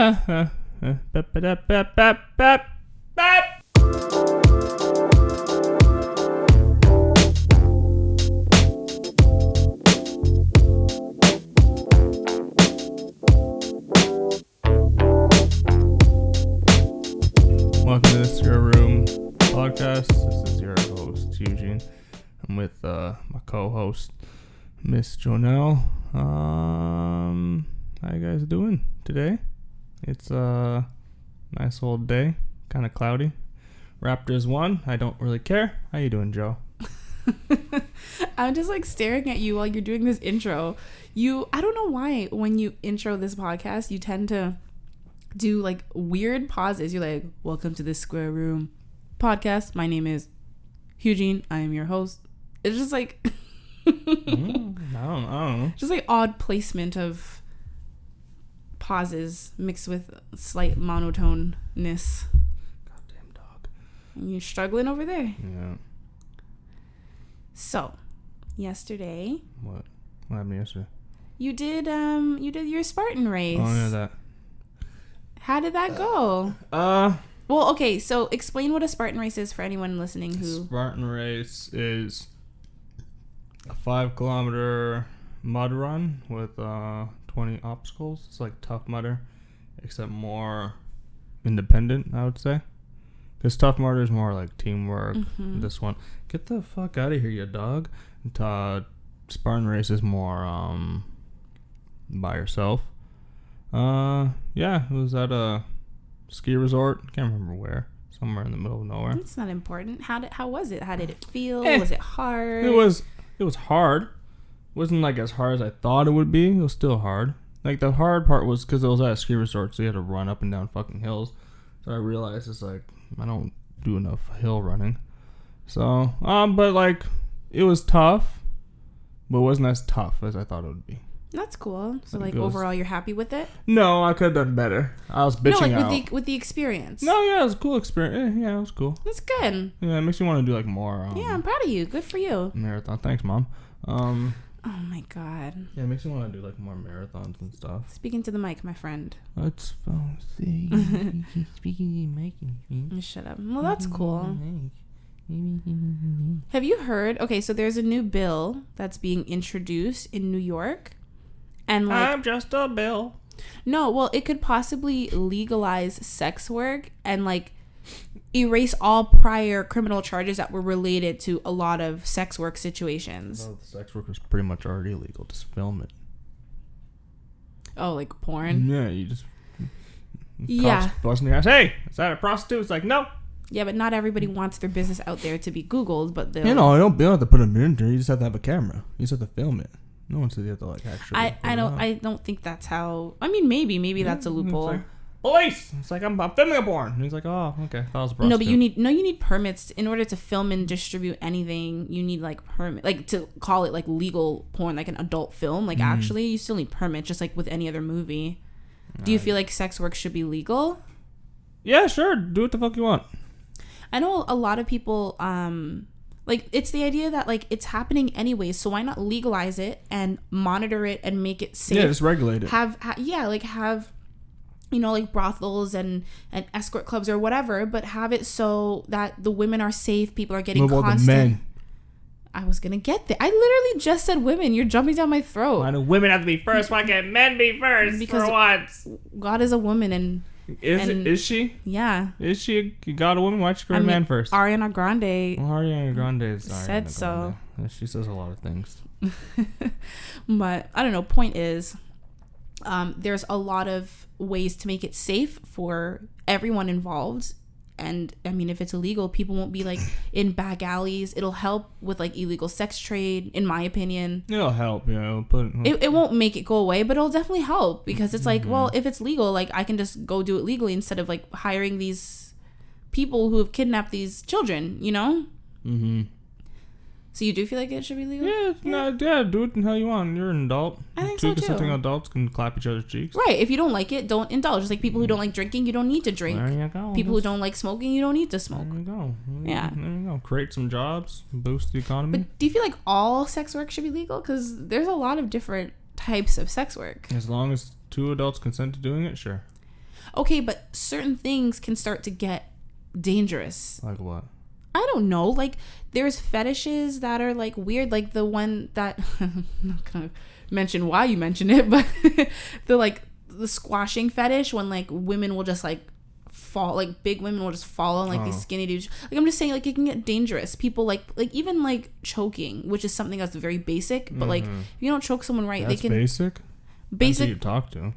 Welcome to this Your Room podcast. This is your host, Hugh-Gene. I'm with my co-host, Miss Jonel. How you guys doing today? It's a nice old day, kind of cloudy. Raptors won. I don't really care. How you doing, Joe? I'm just like staring at you while you're doing this intro. I don't know why when you intro this podcast, you tend to do like weird pauses. You're like, welcome to the Square Room podcast. My name is Hugh-Gene. I am your host. It's just like I don't know. Just like odd placement of pauses mixed with slight monotoneness. Goddamn dog. You're struggling over there. Yeah. So, yesterday. What happened yesterday? You did your Spartan Race. Oh, yeah, that. How did that go? Well, okay, so explain what a Spartan Race is for anyone listening who... Spartan Race is a 5-kilometer mud run with 20 obstacles. It's like Tough Mudder, except more independent, I would say. Because Tough Mudder is more like teamwork. Mm-hmm. This one, get the fuck out of here, you dog. Spartan Race is more by yourself. Yeah, it was at a ski resort. Can't remember where. Somewhere in the middle of nowhere. It's not important. How was it? How did it feel? Was it hard? It was hard. It wasn't like as hard as I thought it would be. It was still hard. Like the hard part was because it was at a ski resort, so you had to run up and down fucking hills. So I realized it's like I don't do enough hill running. So but like it was tough, but it wasn't as tough as I thought it would be. That's cool. So like overall, you're happy with it? No, I could have done better. I was bitching out. with the experience. No, yeah, it was a cool experience. Yeah, it was cool. That's good. Yeah, it makes me want to do like more. Yeah, I'm proud of you. Good for you. Marathon. Thanks, Mom. Oh my God. Yeah, it makes me want to do like more marathons and stuff. Speaking to the mic, my friend. Let's see. Speaking to the mic. Shut up. Well, that's cool. Have you heard? Okay, so there's a new bill that's being introduced in New York. And like, I'm just a bill. No, well, it could possibly legalize sex work and like erase all prior criminal charges that were related to a lot of sex work situations. Well, sex work is pretty much already illegal. Just film it. Oh, like porn? Yeah, you just... Yeah. Cops busting your ass. Hey, is that a prostitute? It's like, no. Yeah, but not everybody wants their business out there to be Googled, but they'll... You know, you don't have to put them in there. You just have to have a camera. You just have to film it. No one says you have to like actually. I don't think that's how. I mean, maybe that's a loophole. It's like, police. It's like I'm filming a porn. And he's like, oh, okay. That was a prostitute. No, but you need permits in order to film and distribute anything. You need like permit, like to call it like legal porn, like an adult film. Like actually, you still need permit, just like with any other movie. Do you feel like sex work should be legal? Yeah, sure. Do what the fuck you want. I know a lot of people. Like, it's the idea that, like, it's happening anyways, so why not legalize it and monitor it and make it safe? Yeah, just regulate it. Have you know, like, brothels and escort clubs or whatever, but have it so that the women are safe, people are getting constant... What about the men? I was gonna get there. I literally just said women. You're jumping down my throat. Why do women have to be first? Why can't men be first? Because for once? God is a woman and... Is she? Yeah. Is she a god of woman? Why'd she go to man first? Ariana Grande. Well, Ariana Grande said so. She says a lot of things. But I don't know. Point is, there's a lot of ways to make it safe for everyone involved. And I mean, if it's illegal, people won't be like in back alleys. It'll help with like illegal sex trade, in my opinion. It'll help, yeah. It won't make it go away, but it'll definitely help because it's like, well, if it's legal, like I can just go do it legally instead of like hiring these people who have kidnapped these children, you know? Mm-hmm. So you do feel like it should be legal? Yeah, do it how you want. You're an adult. I think so too. Consenting adults can clap each other's cheeks. Right. If you don't like it, don't indulge. Just like people who don't like drinking, you don't need to drink. There you go. People who don't like smoking, you don't need to smoke. There you go. Yeah. There you go. Create some jobs, boost the economy. But do you feel like all sex work should be legal? Because there's a lot of different types of sex work. As long as two adults consent to doing it, sure. Okay, but certain things can start to get dangerous. Like what? I don't know. Like, there's fetishes that are like weird. Like the one that I'm not gonna mention why you mention it, but the squashing fetish, when like women will just like fall, like big women will just fall on like these skinny dudes. Like, I'm just saying, like, it can get dangerous. People like even like choking, which is something that's very basic, but like if you don't choke someone right, that's they can basic you talk to.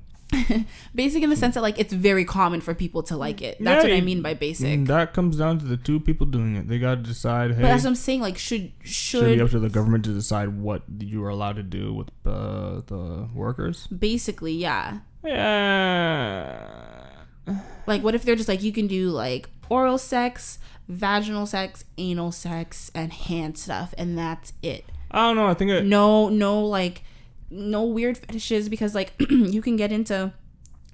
Basic in the sense that like it's very common for people to like it. That's what I mean by basic. That comes down to the two people doing it. They got to decide. Hey, but that's what I'm saying. Like, should be up to the government to decide what you are allowed to do with the workers. Basically, yeah. Yeah. Like, what if they're just like, you can do like oral sex, vaginal sex, anal sex, and hand stuff, and that's it. I don't know. I think no weird fetishes, because like you can get into,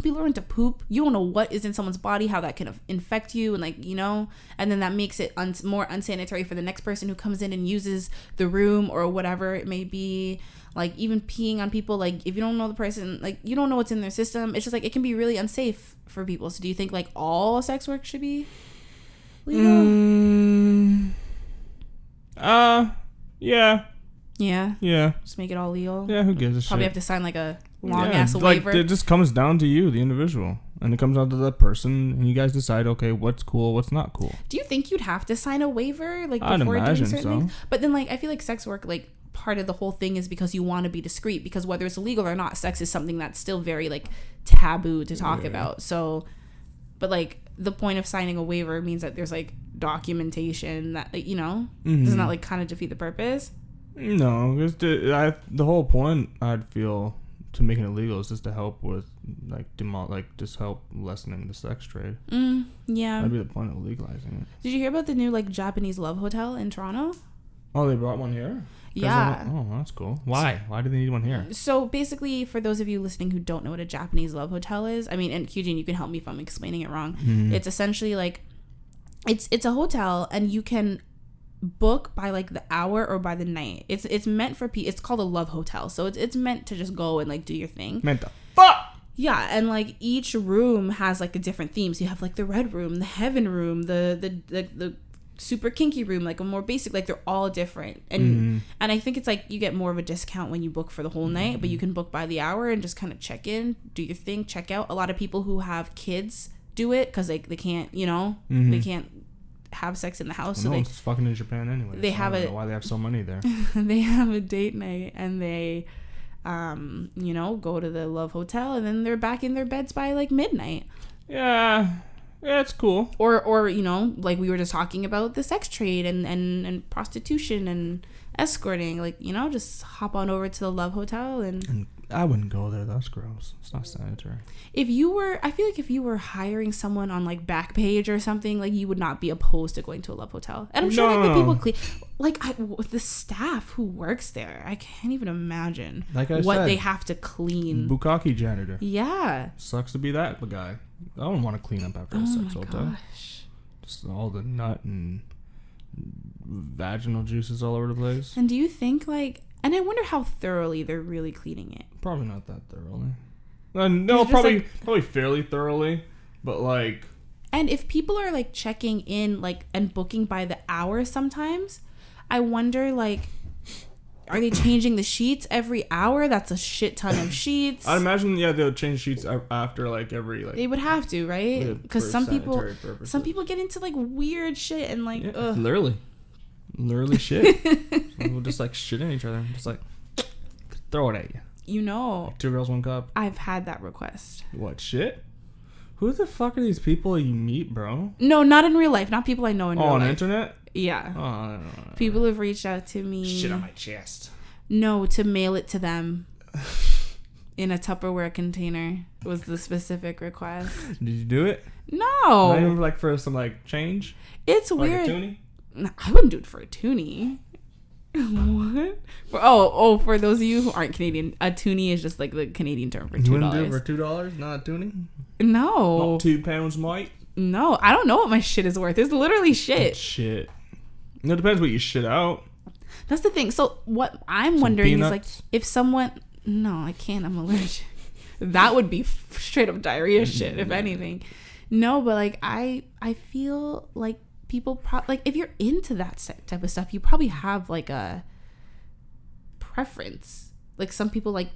people are into poop. You don't know what is in someone's body, how that can infect you, and like, you know, and then that makes it more unsanitary for the next person who comes in and uses the room or whatever it may be. Like, even peeing on people, like if you don't know the person, like you don't know what's in their system, it's just like it can be really unsafe for people. So do you think like all sex work should be legal? Yeah. Just make it all legal. Yeah, who gives a shit? Probably have to sign like a long ass waiver. Like, it just comes down to you, the individual, and it comes down to the person, and you guys decide, okay, what's cool, what's not cool. Do you think you'd have to sign a waiver like I'd before doing imagine certain so. things? But then like I feel like sex work, like part of the whole thing is because you want to be discreet, because whether it's illegal or not, sex is something that's still very like taboo to talk about. So, but like the point of signing a waiver means that there's like documentation that, like, you know, doesn't that like kind of defeat the purpose? No, because the whole point, I'd feel, to making it legal is just to help with just help lessening the sex trade. Yeah, that'd be the point of legalizing it. Did you hear about the new like Japanese love hotel in Toronto? Oh, they brought one here? Yeah. Oh, that's cool. Why do they need one here? So basically, for those of you listening who don't know what a Japanese love hotel is, I mean, and Hugh-Gene, you can help me if I'm explaining it wrong. It's essentially like it's a hotel, and you can book by like the hour or by the night. It's meant for it's called a love hotel, so it's meant to just go and like do your thing. Meant to fuck. Yeah, and like each room has like a different theme. So you have like the red room, the heaven room, the super kinky room, like a more basic, like they're all different. And I think it's like you get more of a discount when you book for the whole night, but you can book by the hour and just kind of check in, do your thing, check out. A lot of people who have kids do it because they can't, you know, they can't have sex in the house. Well, so no one's fucking in Japan anyway. They have I don't know why they have so many there. They have a date night, and they you know, go to the love hotel, and then they're back in their beds by like midnight. Yeah, it's cool. Or you know, like we were just talking about the sex trade and prostitution and escorting, like, you know, just hop on over to the love hotel. And I wouldn't go there. That's gross. It's not sanitary. I feel like if you were hiring someone on like Backpage or something, like you would not be opposed to going to a love hotel. And I'm sure like the people clean, like the staff who works there, I can't even imagine what they have to clean. Bukkake janitor. Yeah. Sucks to be that guy. I don't want to clean up after a sex hotel. Gosh. Just all the nut and vaginal juices all over the place. And do you think like, and I wonder how thoroughly they're really cleaning it. Probably not that thoroughly. No, probably fairly thoroughly, but like. And if people are like checking in like and booking by the hour sometimes, I wonder like, are they changing the sheets every hour? That's a shit ton of sheets. I'd imagine, yeah, they'll change sheets after like every like. They would have to, right? Because some people get into like weird shit and like literally shit. We'll just like shit in each other, just like throw it at you. You know, like 2 girls, 1 cup. I've had that request. What shit? Who the fuck are these people you meet, bro? No, not in real life. Not people I know in real life. On the internet? Yeah. Oh, people have reached out to me. Shit on my chest. No, to mail it to them in a Tupperware container was the specific request. Did you do it? No. Not even like for some like change? It's like weird. A toonie? No, I wouldn't do it for a toonie. What? For those of you who aren't Canadian, a toonie is just like the Canadian term for $2. You wouldn't do it for $2? Not a toonie? No. Not £2, mate? No, I don't know what my shit is worth. It's literally shit. Shit. It depends what you shit out. That's the thing. So what I'm wondering is like if someone... No, I can't. I'm allergic. That would be straight up diarrhea shit, if anything. No, but like I feel like people like if you're into that type of stuff, you probably have like a preference. Like some people like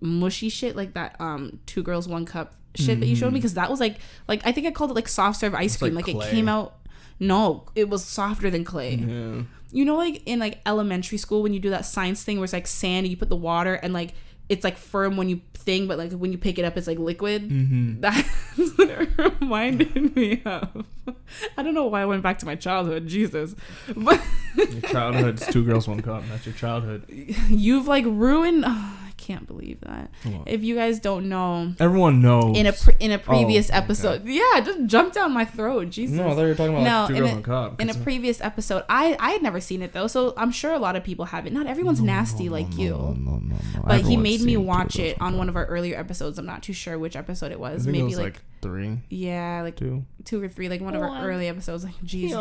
mushy shit, like that 2 girls 1 cup shit that you showed me, because that was like I think I called it like soft serve ice cream. Like it came out. No, it was softer than clay. Yeah. You know, like in like elementary school when you do that science thing where it's like sand and you put the water and like it's like firm when you thing, but like when you pick it up it's like liquid. That's what it reminded me of. I don't know why I went back to my childhood. Jesus. But your childhood's 2 girls 1 cup. That's your childhood. You've like ruined. I can't believe that. If you guys don't know, everyone knows. In a previous episode, yeah, just jump down my throat. Jesus. No, I thought you were talking about 2 girls 1 cup. In a previous episode, I had never seen it though, so I'm sure a lot of people haven't. Not everyone's nasty like you. No. But he made me watch it on one of our earlier episodes. I'm not too sure which episode it was. I think maybe it was like 3. Yeah, like 2 or 3, like one of our early episodes. Like, geez,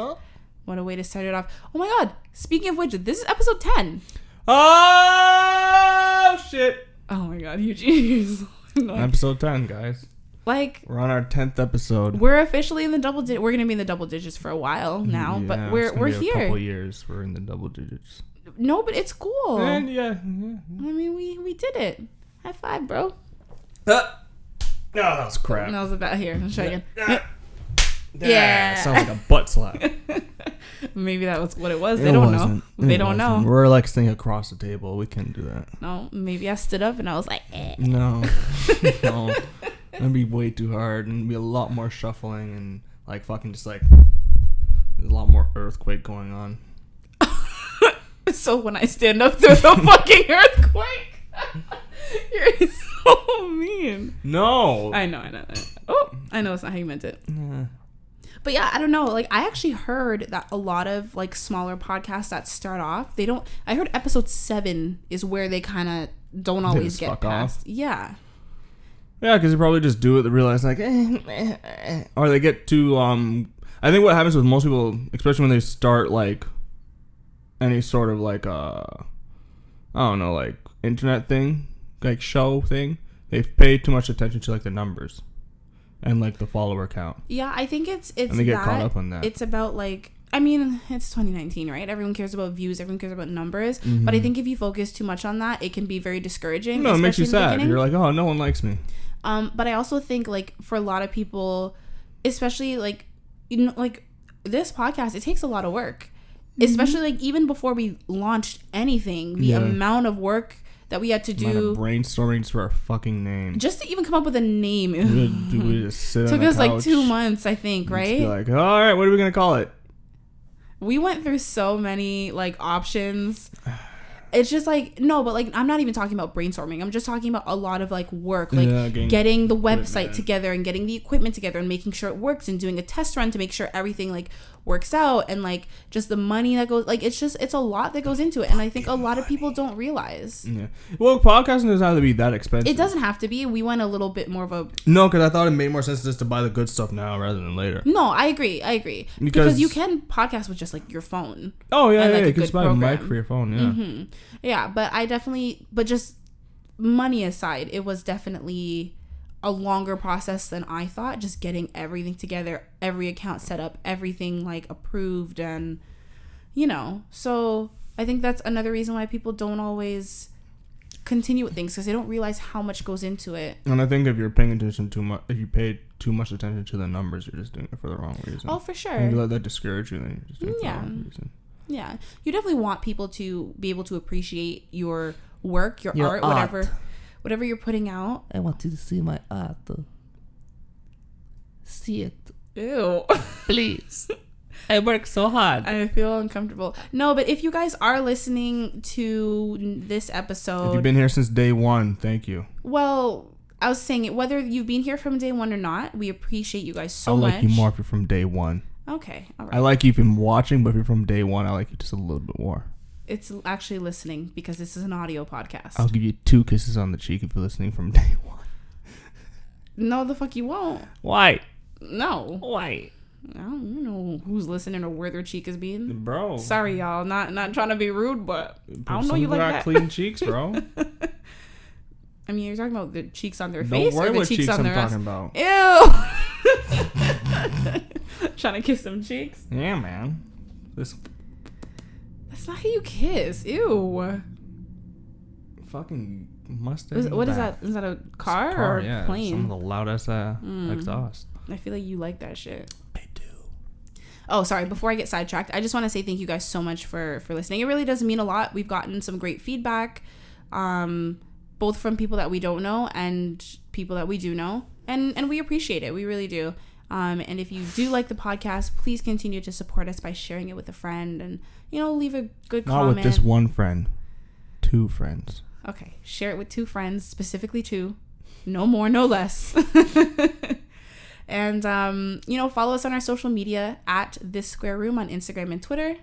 what a way to start it off. Oh my god! Speaking of which, this is episode 10. Oh shit! Oh my god, Eugene. Episode 10, guys. Like, we're on our 10th episode. We're officially in the double digits. We're gonna be in the double digits for a while now, but we're here. A couple years, we're in the double digits. No, but it's cool. And yeah. I mean, we did it. High five, bro. Oh, that was crap. That was about here. Let's try again. Yeah. Sounds like a butt slap. Maybe that was what it was. They don't know. They don't know. We're like sitting across the table. We couldn't do that. No, maybe I stood up and I was like, eh. No. That'd be way too hard and be a lot more shuffling and like fucking just like there's a lot more earthquake going on. So when I stand up, there's a fucking earthquake. You're so mean. No. I know. Oh, I know it's not how you meant it. But yeah, I don't know. Like, I actually heard that a lot of like smaller podcasts that start off, they don't. I heard episode 7 is where they kind of don't always get past. Off. Yeah. Yeah, because they probably just do it. They realize like, or they get too. I think what happens with most people, especially when they start like any sort of like I don't know, like internet thing, like show thing, they've paid too much attention to like the numbers and like the follower count. Yeah, I think it's and they get caught up on that. It's about like, I mean, it's 2019, right? Everyone cares about views, everyone cares about numbers, but I think if you focus too much on that, it can be very discouraging. No, it makes you sad. You're like, oh, no one likes me. But I also think like for a lot of people, especially like, you know, like this podcast, it takes a lot of work. Especially like even before we launched anything, the amount of work that we had to do, brainstorming for our fucking name, just to even come up with a name. We just sit took on us the couch, like 2 months, I think, right? Be like, all right, what are we gonna call it? We went through so many like options. It's just like, no, but like I'm not even talking about brainstorming. I'm just talking about a lot of like work, like getting the website together and getting the equipment together and making sure it works and doing a test run to make sure everything like works out, and like just the money that goes, like it's a lot that goes into it, and I think a lot of people don't realize. Yeah. Well, podcasting doesn't have to be that expensive. It doesn't have to be. We went a little bit more of a because I thought it made more sense just to buy the good stuff now rather than later. No, I agree because you can podcast with just like your phone. Oh yeah, like, you can just buy a mic for your phone. Yeah, but just money aside, it was definitely a longer process than I thought, just getting everything together, every account set up, everything like approved, and you know, so I think that's another reason why people don't always continue with things, because they don't realize how much goes into it. And I think if you're paying attention too much, if you pay too much attention to the numbers, you're just doing it for the wrong reason. Oh, for sure. And if you let that discourage you, then you're just doing it for the wrong reason. Yeah, you definitely want people to be able to appreciate your work, your art, whatever you're putting out. I want you to see my art. See it. Ew. Please. I work so hard. I feel uncomfortable. No, but if you guys are listening to this episode, if you've been here since day one, thank you. Well, I was saying it, whether you've been here from day one or not, we appreciate you guys so much. I like you more if you're from day one. Okay, all right. I like you if you've been watching, but if you're from day one, I like you just a little bit more. It's actually listening, because this is an audio podcast. I'll give you 2 kisses on the cheek if you're listening from day one. No, the fuck you won't. Why? No. Why? I don't know who's listening or where their cheek is being. Bro. Sorry, y'all. Not trying to be rude, but I don't know you like that. Clean cheeks, bro. I mean, you're talking about the cheeks on their Don't face worry or the what cheeks on I'm their ass? talking about. Ew. Trying to kiss some cheeks? Yeah, man. This That's not how you kiss. Ew. fucking Mustang. What is that? Is that a car, or a plane? Some of the loudest exhaust. I feel like you like that shit. I do. Oh, sorry. Before I get sidetracked, I just want to say thank you guys so much for listening. It really does mean a lot. We've gotten some great feedback, both from people that we don't know and people that we do know, and we appreciate it. We really do. And if you do like the podcast, please continue to support us by sharing it with a friend, and leave a good comment. Not with this one friend, 2 friends. Okay, share it with 2 friends, specifically 2, no more, no less. And follow us on our social media at This Square Room on Instagram and Twitter.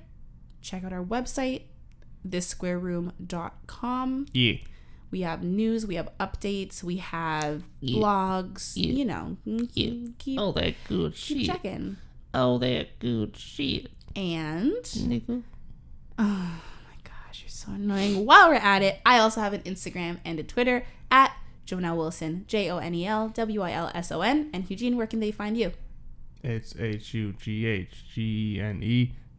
Check out our website, thissquareroom.com. Yeah. We have news, we have updates, we have blogs. Keep Oh, that good shit. checking. Oh, that good shit. And Nigga. oh my gosh, you're so annoying. While we're at it, I also have an Instagram and a Twitter at Jonel Wilson, JONELWILSON. And Hugh-Gene, where can they find you? It's HUGHGENE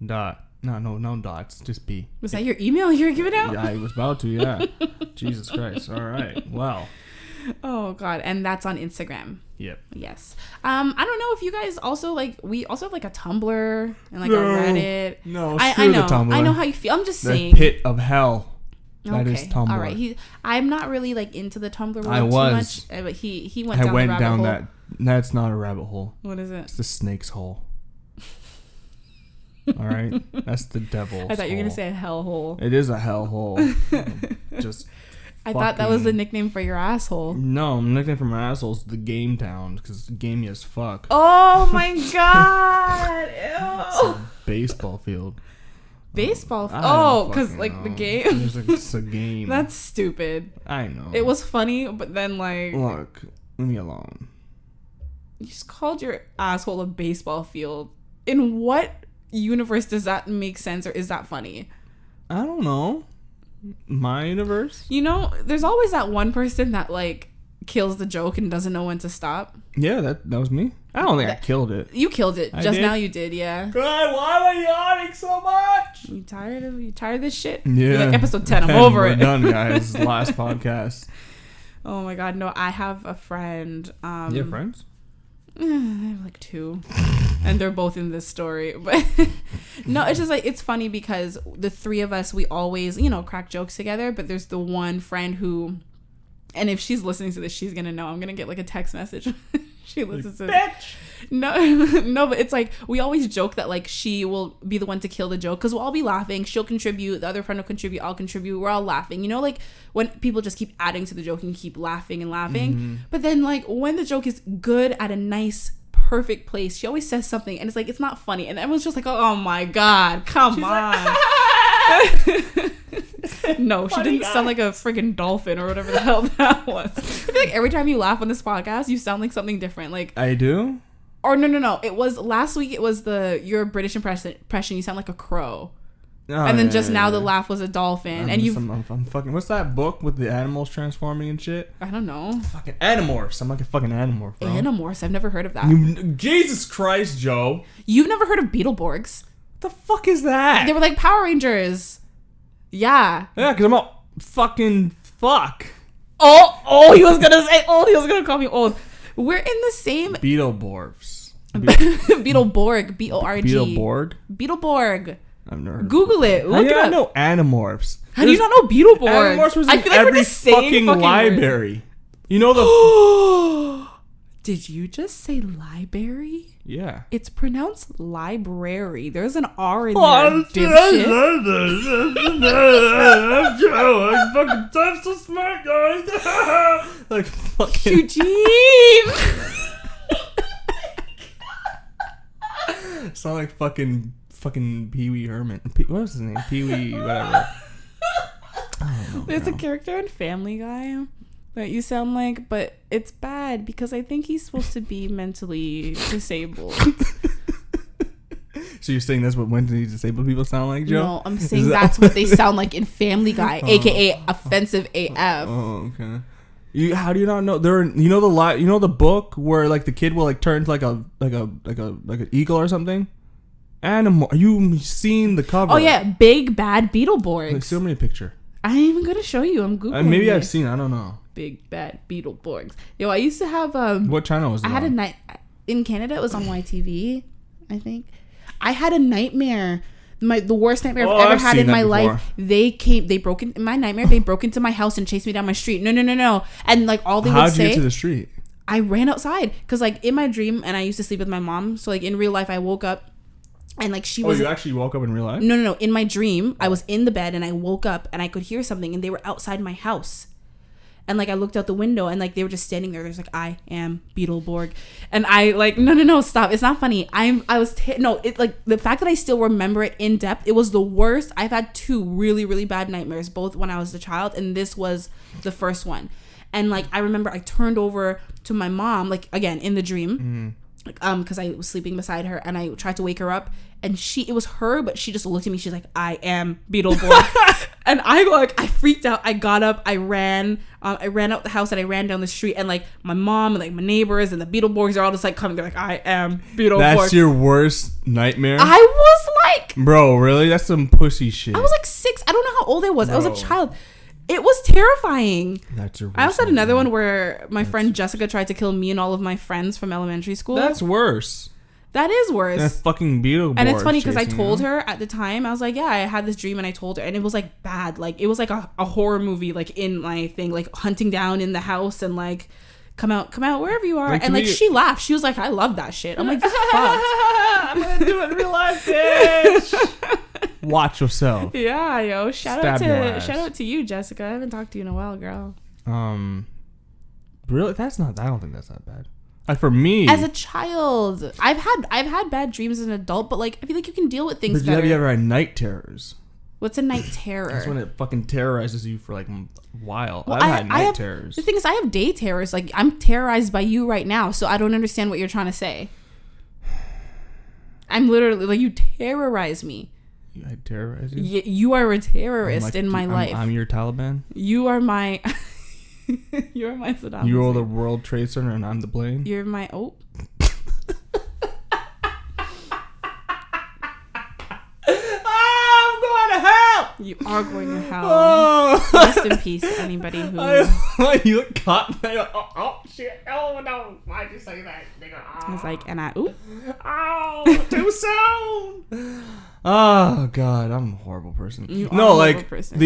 dot. No dots. Just B. Was that your email you were giving out? Yeah, I was about to. Yeah. Jesus Christ. All right. Wow. Oh God, and that's on Instagram. Yep. Yes. I don't know if you guys also we also have a Tumblr and a Reddit. No, I screw know. the Tumblr. I know how you feel. I'm just The saying. pit of hell. That is Tumblr. All right. I'm not really into the Tumblr world I was. too much. But he went I down went the rabbit down hole. that. That's not a rabbit hole. What is it? It's the snake's hole. All right. That's the devil's I thought you were gonna hole. say a hell hole. It is a hell hole. Just. I thought that was the nickname for your asshole. No, my nickname for my asshole is the Game Town because it's gamey as fuck. Oh my God! It's Ew. a baseball field. Baseball. I Oh, don't because fucking the know. game. It's a game. That's stupid. I know. It was funny, but then Look, leave me alone. you just called your asshole a baseball field. In what universe does that make sense, or is that funny? I don't know. My universe? There's always that one person that kills the joke and doesn't know when to stop. Yeah, that was me. I don't think I killed it. You killed it. I Just did? now you did, yeah. God, why am I yawning so much? You tired of this shit? Yeah. You're like episode 10, I'm over We're it. done, guys. Last podcast. Oh my God, no, I have a friend. You have friends? I have 2. And they're both in this story. But no, it's just it's funny because the 3 of us, we always, crack jokes together. But there's the one friend who, and if she's listening to this, she's going to know. I'm going to get a text message. She listens to Bitch! No, but it's we always joke that she will be the one to kill the joke because we'll all be laughing. She'll contribute. The other friend will contribute. I'll contribute. We're all laughing. When people just keep adding to the joke and keep laughing and laughing. Mm-hmm. But then when the joke is good at a nice, perfect place, she always says something and it's it's not funny. And everyone's just oh my God, come on. No, she didn't sound like a friggin' dolphin or whatever the hell that was. I feel every time you laugh on this podcast, you sound like something different. I do? Or no. It was last week. It was your British impression. You sound like a crow. Oh, and then just now the laugh was a dolphin. I'm fucking. What's that book with the animals transforming and shit? I don't know. Fucking Animorphs. I'm like a fucking Animorph, bro. Animorphs. I've never heard of that. Jesus Christ, Joe. You've never heard of Beetleborgs? What the fuck is that? They were like Power Rangers. Yeah. Yeah, because I'm all fucking fuck. Oh, he was gonna say old. He was gonna call me old. We're in the same Beetleborgs. Beetleborg. B-O-R-G. Beetleborg? Beetleborg. I've never heard Google it. Look it up. I know Animorphs. How do you not know Beetleborg? Animorphs was I in feel like we're every the same fucking library. You know the... Did you just say library? Yeah. It's pronounced library. There's an R in there, dipshit. I'm so smart, guys. Like fucking... Eugene! Sound like fucking Pee Wee Herman. What was his name? Pee Wee whatever. I don't know, There's bro. a character in Family Guy that you sound like, but it's bad because I think he's supposed to be mentally disabled. So you're saying that's what mentally disabled people sound like, Joe? No, I'm saying that's what they sound like in Family Guy, aka offensive AF. Oh, okay. How do you not know? You know the book where like the kid will like turn to like an eagle or something. Animal. You seen the cover? Oh yeah, big bad Beetleborgs. Like, show me a picture. I'm gonna show you. I'm googling. Maybe I've seen. I don't know. Big bad Beetleborgs. Yo, I used to have What channel was it? I had on? a night in Canada. It was on YTV, I think. I had a nightmare. The worst nightmare I've ever had in my life. They broke in my nightmare. They broke into my house and chased me down my street. No. And like all they would say. How'd you get to the street? I ran outside because like in my dream, and I used to sleep with my mom. So like in real life, I woke up. And like she was. Oh, you actually woke up in real life? No. In my dream, I was in the bed and I woke up and I could hear something and they were outside my house. And like I looked out the window and like they were just standing there. There's like, I am Beetleborg, and I like no stop. It's not funny. It's like the fact that I still remember it in depth. It was the worst. I've had 2 really really bad nightmares, both when I was a child, and this was the first one. And like I remember I turned over to my mom, like again in the dream. Mm-hmm. Because I was sleeping beside her and I tried to wake her up and it was her, but she just looked at me. She's like, I am Beetleborg. And I freaked out. I got up, I ran out the house and I ran down the street, and like my mom and like my neighbors and the Beetleborgs are all just like coming. They're like, I am Beetleborg. That's your worst nightmare? I was like, bro, really? That's some pussy shit. I was like 6. I don't know how old I was. Bro. I was a child. It was terrifying. That's your worst. I also had another one where my friend Jessica tried to kill me and all of my friends from elementary school. That's worse. That is worse. That's fucking Beetleborg. And it's funny because I told her at the time, I was like, yeah, I had this dream, and I told her, and it was like bad. Like it was like a horror movie, like in my thing, like hunting down in the house and like come out wherever you are. Like, and like she laughed. She was like, I love that shit. I'm like, fuck. I'm gonna do it in real life, bitch. Watch yourself. Yeah, yo. Shout out to you, Jessica. I haven't talked to you in a while, girl. Really? I don't think that's that bad. Like for me, as a child, I've had bad dreams as an adult, but like I feel like you can deal with things better. Have you ever had night terrors? What's a night terror? That's when it fucking terrorizes you for like a while. Well, I've had night terrors. The thing is, I have day terrors. Like I'm terrorized by you right now, so I don't understand what you're trying to say. I'm literally like, you terrorize me. I terrorize you? You are a terrorist in my life. I'm your Taliban? You are my... You're my Saddam Hussein. You're the World Trade Center and I'm the plane? You're my... Oh. I'm going to hell! You are going to hell. Oh. Rest in peace, anybody who... You look caught. Oh, shit. Oh, no. Why'd you say that? I was like, and I... Oop. Oh, too soon! Oh God, I'm a horrible person. You are a horrible person.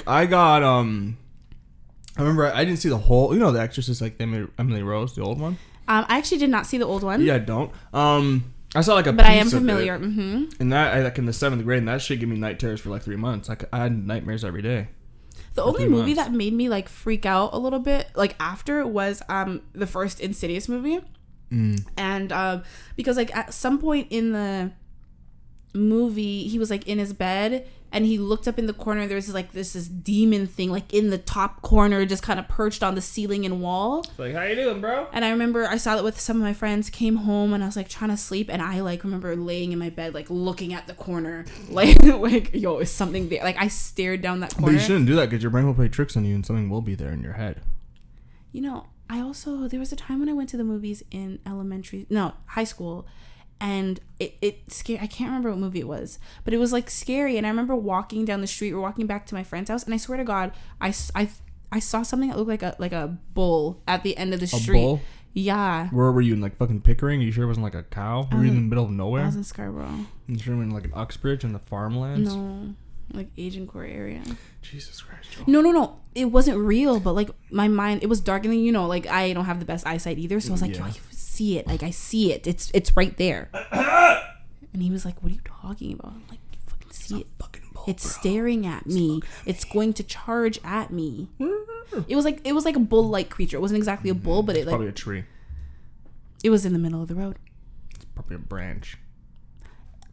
I got I remember I didn't see the whole. You know, The Exorcist, like Emily Rose, the old one. I actually did not see the old one. Yeah, I don't. I saw like a. But I am familiar. Mm-hmm. And that, like in the 7th grade, and that shit gave me night terrors for like 3 months. Like I had nightmares every day. The only movie that made me like freak out a little bit, like after, was the first Insidious movie, and because like at some point in the movie he was like in his bed and he looked up in the corner. There was this demon thing like in the top corner, just kind of perched on the ceiling and wall. It's like, how you doing, bro? And I remember I saw it with some of my friends, came home, and I was like trying to sleep, and I like remember laying in my bed like looking at the corner like yo, is something there? Like I stared down that corner. But you shouldn't do that because your brain will play tricks on you and something will be there in your head. You know, there was a time when I went to the movies in high school, and it scared. I can't remember what movie it was, but it was like scary. And I remember walking down the street or walking back to my friend's house, and I swear to God, I saw something that looked like a bull at the end of the street. A bull? Yeah. Where were you, in like fucking Pickering? You sure it wasn't like a cow? Were you in the middle of nowhere? I was in Scarborough. You sure in like an Uxbridge in the farmlands? No, like Agincourt area. Jesus Christ, Joel. No. It wasn't real, but like my mind, it was dark, and like I don't have the best eyesight either, so I was like, yo, you see it? Like I see it. It's right there. And he was like, what are you talking about? I'm like, you fucking see it. It's staring at me. It's going to charge at me. It was like a bull-like creature. It wasn't exactly a bull, but it's probably a tree. It was in the middle of the road. It's probably a branch.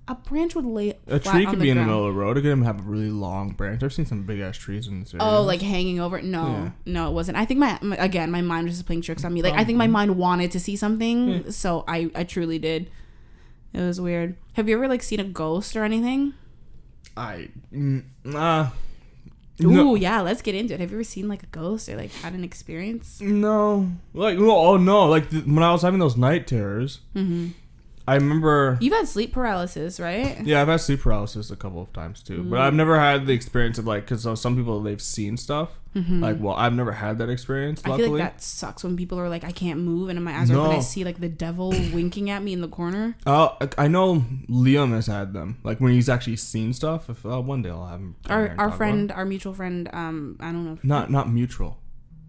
A branch would lay a tree could be in the middle of the road. It could have a really long branch. I've seen some big ass trees in this area. Oh, like hanging over? No, it wasn't. I think my mind was just playing tricks on me. Like I think my mind wanted to see something, so I truly did. It was weird. Have you ever like seen a ghost or anything? It Ooh, yeah, let's get into it. Have you ever seen like a ghost or like had an experience? No. Like, oh no. Like when I was having those night terrors, I remember. You've had sleep paralysis, right? Yeah, I've had sleep paralysis a couple of times too, but I've never had the experience of like, because some people they've seen stuff. Like, well, I've never had that experience. Luckily. I feel like that sucks when people are like, I can't move, and my eyes are open. I see like the devil winking at me in the corner. I know Liam has had them. Like when he's actually seen stuff. If one day I'll have him. Our mutual friend. I don't know. Not mutual.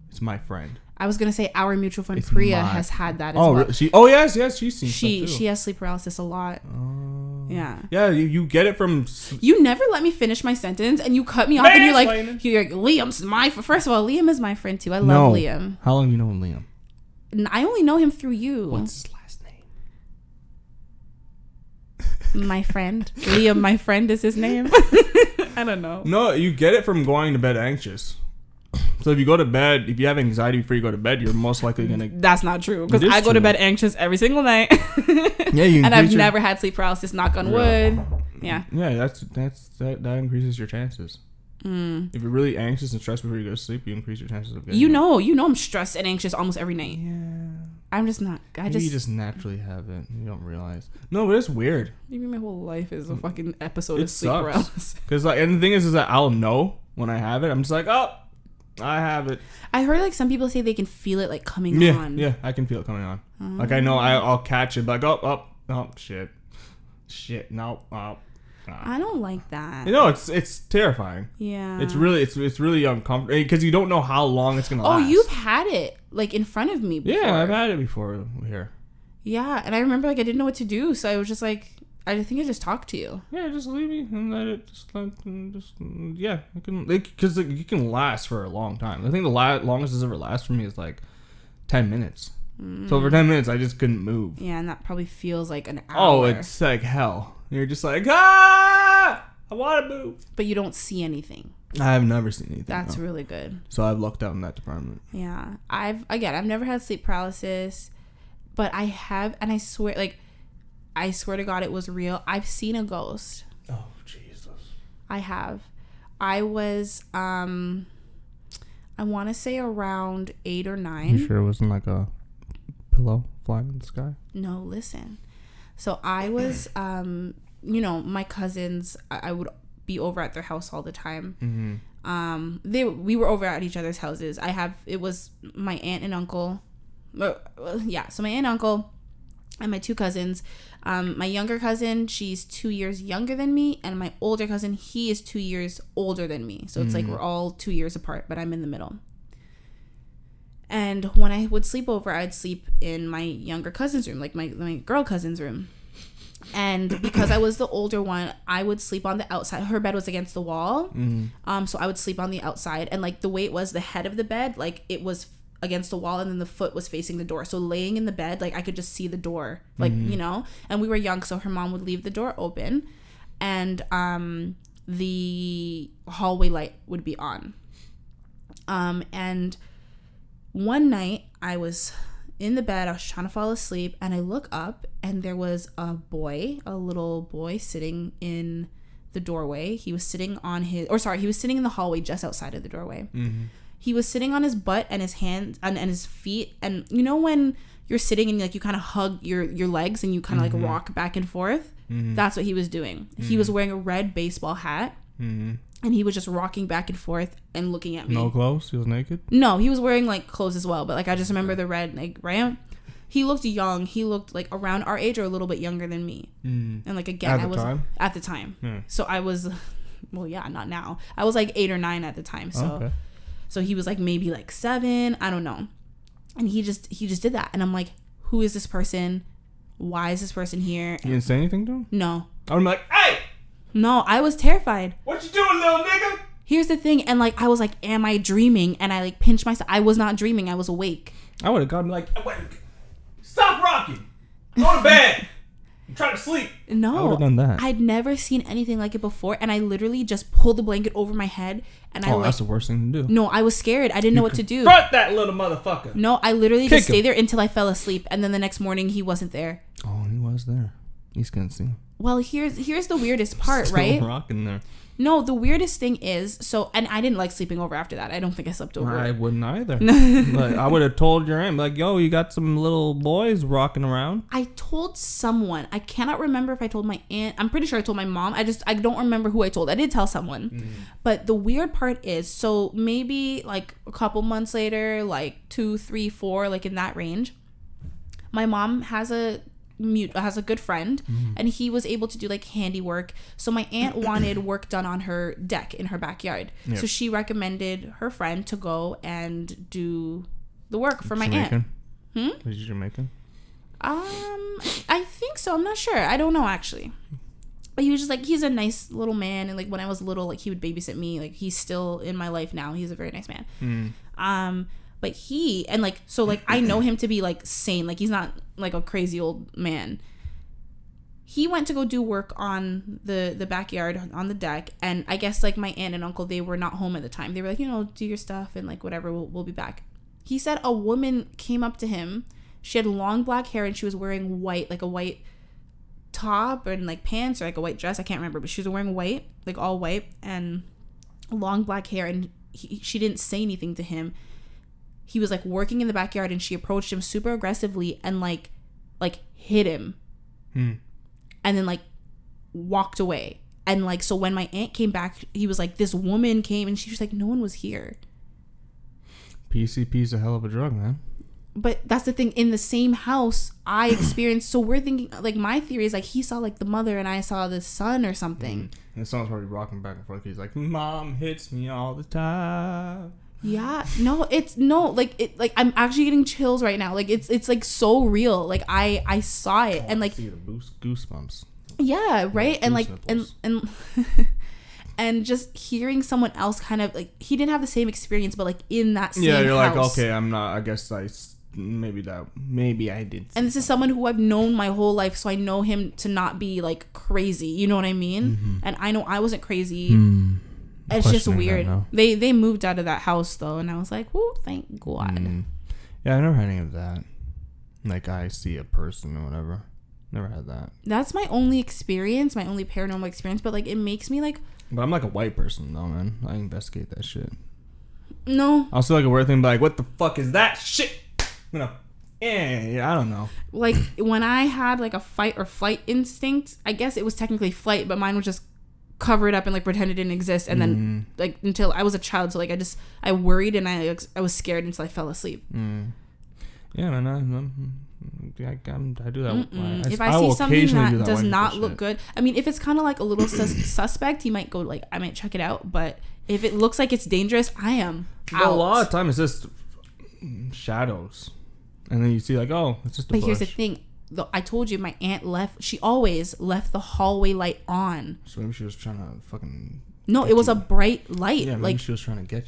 It's my friend. I was gonna say our mutual friend Priya has had that as well. Yes, she's seen stuff too. She has sleep paralysis a lot. Yeah. Yeah, you get it from. You never let me finish my sentence, and you cut me off, and you're like, Liam's my. First of all, Liam is my friend too. I love Liam. How long have you known Liam? I only know him through you. What's his last name? My friend Liam. My friend is his name. I don't know. No, you get it from going to bed anxious. So if you go to bed, if you have anxiety before you go to bed, you're most likely gonna. That's not true, because I go to bed anxious every single night. Yeah, and I've never had sleep paralysis. Knock on wood. Yeah. Yeah, that increases your chances. If you're really anxious and stressed before you go to sleep, you increase your chances of getting. You know, I'm stressed and anxious almost every night. Yeah. I'm just not. You just naturally have it. You don't realize. No, but it's weird. Maybe my whole life is a fucking episode of sleep paralysis. Because and the thing is that I'll know when I have it. I'm just like, oh. I have it. I heard like some people say they can feel it like coming on. Yeah, I can feel it coming on. Like I know I'll catch it, like oh shit, no. I don't like that. You know, it's terrifying. Yeah, it's really uncomfortable because you don't know how long it's gonna last. Oh, you've had it like in front of me before. Yeah, I've had it before here. Yeah, and I remember like I didn't know what to do, so I was just like. I think I just talked to you. Yeah, just leave me and let it yeah. Because you can last for a long time. I think the longest it's ever lasts for me is like 10 minutes. So for 10 minutes, I just couldn't move. Yeah, and that probably feels like an hour. Oh, it's like hell. You're just like, I want to move. But you don't see anything. I've never seen anything. That's really good. So I've lucked out in that department. Yeah. I've never had sleep paralysis, but I have, and I swear to God it was real. I've seen a ghost. Oh, Jesus. I have. I was, I want to say around 8 or 9. You sure it wasn't like a pillow flying in the sky? No, listen. So I was, my cousins, I would be over at their house all the time. Mm-hmm. We were over at each other's houses. It was my aunt and uncle. So my aunt and uncle and my 2 cousins. My younger cousin, she's 2 years younger than me, and my older cousin, he is 2 years older than me. So it's like we're all 2 years apart, but I'm in the middle. And when I would sleep over, I'd sleep in my younger cousin's room, like my girl cousin's room. And because I was the older one, I would sleep on the outside. Her bed was against the wall. So I would sleep on the outside. And like the way it was, the head of the bed, like it was against the wall, and then the foot was facing the door. So laying in the bed, like I could just see the door, like, and we were young. So her mom would leave the door open, and the hallway light would be on. And one night I was in the bed, I was trying to fall asleep, and I look up, and there was a little boy sitting in the doorway. He was sitting he was sitting in the hallway just outside of the doorway. He was sitting on his butt and his hands and his feet. And you know when you're sitting and like you kind of hug your legs and you kind of like rock back and forth? That's what he was doing. He was wearing a red baseball hat. And he was just rocking back and forth and looking at me. No clothes? He was naked? No, he was wearing like clothes as well. But like I just remember the red, like, right? He looked young. He looked like around our age or a little bit younger than me. And like again, at the time. Yeah. So I was, well, yeah, not now. I was like 8 or 9 at the time. So. Okay. So he was like maybe like 7, I don't know. And he just did that. And I'm like, who is this person? Why is this person here? You didn't say anything to him? No. I'm like, hey! No, I was terrified. What you doing, little nigga? Here's the thing. And like, I was like, am I dreaming? And I like pinched myself. I was not dreaming. I was awake. I would have gone like, wait, stop rocking. Go to bed. I'm trying to sleep. No, I would have done that. I'd never seen anything like it before, and I literally just pulled the blanket over my head, and that's the worst thing to do. No, I was scared. I didn't know what to do. Front that little motherfucker. No, I literally just stayed there until I fell asleep, and then the next morning he wasn't there. Oh, he was there. He's gonna see. Well, here's the weirdest part, Still right? rocking there. No, the weirdest thing is, and I didn't like sleeping over after that. I don't think I slept over. I wouldn't either. Like, I would have told your aunt, like, yo, you got some little boys rocking around. I told someone. I cannot remember if I told my aunt. I'm pretty sure I told my mom. I don't remember who I told. I did tell someone. But the weird part is, so maybe like a couple months later, like 2, 3, 4, like in that range, my mom has a good friend, and he was able to do like handiwork. So my aunt wanted work done on her deck in her backyard. Yep. So she recommended her friend to go and do the work for my aunt. Is he Jamaican? I think so. I'm not sure. I don't know actually. But he was just like, he's a nice little man, and like when I was little, like he would babysit me. Like he's still in my life now. He's a very nice man. But he, and like, so like I know him to be like sane. Like he's not like a crazy old man. He went to go do work on the backyard on the deck. And I guess like my aunt and uncle, they were not home at the time. They were like, do your stuff and like whatever, we'll be back. He said a woman came up to him. She had long black hair and she was wearing white, like a white top and like pants or like a white dress. I can't remember, but she was wearing white, like all white and long black hair. And she didn't say anything to him. He was like working in the backyard and she approached him super aggressively and like hit him. And then like walked away. And like, so when my aunt came back, he was like, this woman came, and she was like, no one was here. PCP's a hell of a drug, man. But that's the thing, in the same house I experienced. So we're thinking, like, my theory is like he saw like the mother and I saw the son or something. And the son's probably rocking back and forth. He's like, mom hits me all the time. Yeah, no, I'm actually getting chills right now. Like it's like so real. Like I saw it and like see the goosebumps. Yeah, right. And like and and just hearing someone else kind of like, he didn't have the same experience, but like in that same you're house. like, okay, I'm not. I guess maybe I did. And this is someone who I've known my whole life, so I know him to not be like crazy. You know what I mean? And I know I wasn't crazy. It's just weird. They moved out of that house though, and I was like, "Oh, thank God." Yeah, I never had any of that. Like I see a person or whatever. Never had that. That's my only experience, my only paranormal experience. But like, it makes me like. But I'm like a white person though, man. I investigate that shit. No. I'll see like a weird thing, like, what the fuck is that shit? Yeah, I don't know. Like when I had like a fight or flight instinct, I guess it was technically flight, but mine was just cover it up and like pretend it didn't exist, and then like until I was a child, so like I worried and I was scared until I fell asleep. Yeah, man, I do that. If I see something that does not look good, I mean, if it's kind of like a little suspect, you might go like, I might check it out. But if it looks like it's dangerous, I am out. A lot of time it's just shadows, and then you see like, oh, it's just a bush. Here's the thing. I told you my aunt left. She always left the hallway light on. So maybe she was trying to fucking. No, it was a bright light. Yeah, maybe like she was trying to get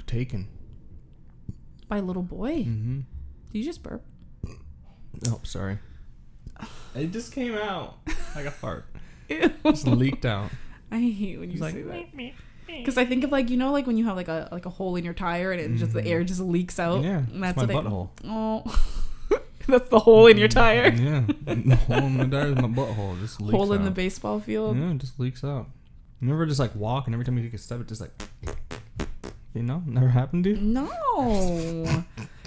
taken by a little boy. Did you just burp? Oh, sorry. It just came out like a fart. It just leaked out. I hate when you say that. Because I think of like, like when you have like a hole in your tire and it just the air just leaks out. Yeah, and that's my butthole. Oh. That's the hole in your tire. Yeah, the hole in my tire is my butthole. Just leaks hole in out. the baseball field. Yeah, it just leaks out. You never just like walk and every time you take a step, it just like, never happened to you? No.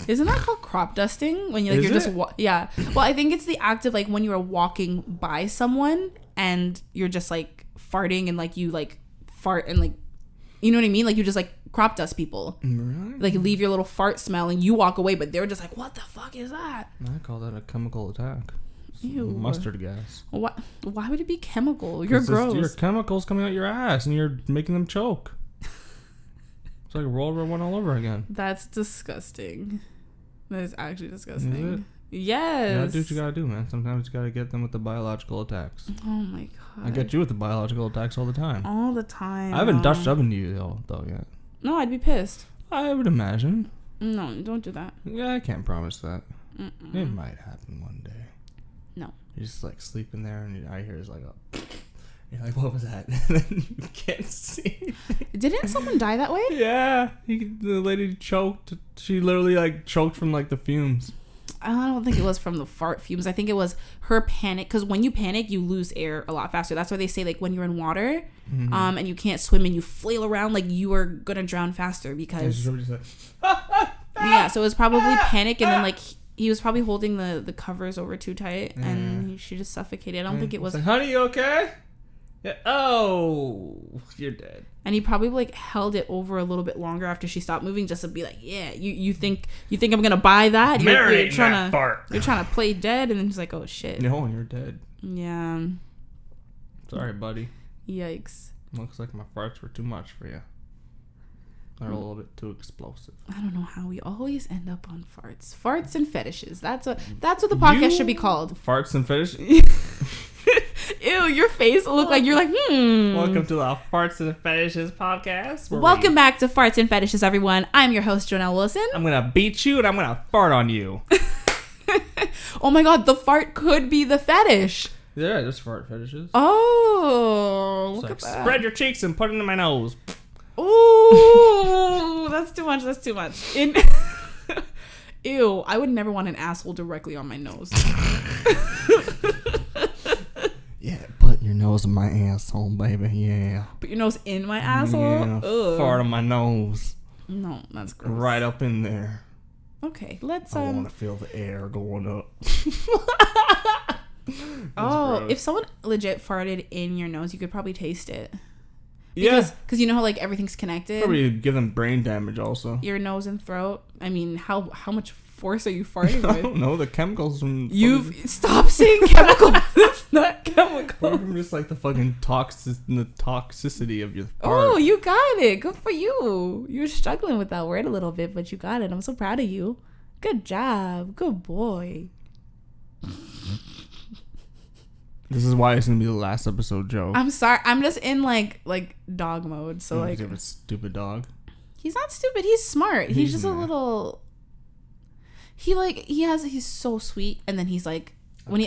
Isn't that called crop dusting? When you're just yeah. Well, I think it's the act of like when you are walking by someone and you're just like farting and like you like fart and like, you know what I mean? Like you just like crop dust people. Really? Like leave your little fart smell and you walk away, but they're just like, what the fuck is that? I call that a chemical attack. Ew. Mustard gas. What? Why would it be chemical? You're gross. Your chemicals coming out your ass and you're making them choke. It's like World War I all over again. That's disgusting. That is actually disgusting. Is it? Yes. You gotta do what you gotta do, man. Sometimes you gotta get them with the biological attacks. Oh my God. I get you with the biological attacks all the time. All the time. I haven't Dutch ovened you though yet. No, I'd be pissed. I would imagine. No, don't do that. Yeah, I can't promise that. It might happen one day. No. You're just like sleeping there and your eye here is like a... You're like, what was that? And then you can't see. Didn't someone die that way? Yeah. The lady choked. She literally like choked from like the fumes. I don't think it was from the fart fumes. I think it was her panic, because when you panic, you lose air a lot faster. That's why they say, like, when you're in water, and you can't swim and you flail around, like, you are gonna drown faster because yeah. So it was probably panic, and then like he was probably holding the covers over too tight, and she just suffocated. I don't think it was. Like, honey, you okay? Yeah. Oh, you're dead. And he probably like held it over a little bit longer after she stopped moving, just to be like, yeah, you think I'm gonna buy that? You're trying to play dead, and then he's like, oh shit. No, you're dead. Yeah. Sorry, buddy. Yikes. Looks like my farts were too much for you. They're a little bit too explosive. I don't know how we always end up on farts and fetishes. That's what the podcast should be called. Farts and fetishes. Ew, your face will look like you're like, Welcome to the Farts and Fetishes podcast. Welcome back to Farts and Fetishes, everyone. I'm your host, Jonel Wilson. I'm going to beat you and I'm going to fart on you. Oh my god, the fart could be the fetish. Yeah, just fart fetishes. Oh, It's look like, at that. spread your cheeks and put it in my nose. Ooh, that's too much. Ew, I would never want an asshole directly on my nose. Yeah, put your nose in my asshole, baby. Yeah. Put your nose in my asshole? Yeah, Ugh. fart on my nose. No, that's gross. Right up in there. Okay, let's I want to feel the air going up. Oh, gross. if someone legit farted in your nose, you could probably taste it. Because you know how like everything's connected. Probably give them brain damage also. Your nose and throat. I mean, how much force are you farting I with? don't know, the chemicals from Stop saying chemicals. It's not chemicals. from just like the fucking toxicity of your fart. Oh, you got it. Good for you. You were struggling with that word a little bit, but you got it. I'm so proud of you. Good job. Good boy. This is why it's gonna be the last episode, Joe. I'm sorry. I'm just in like dog mode. So like, you have a stupid dog. he's not stupid. He's smart. He's just a mad. little. He's so sweet, and then he's like when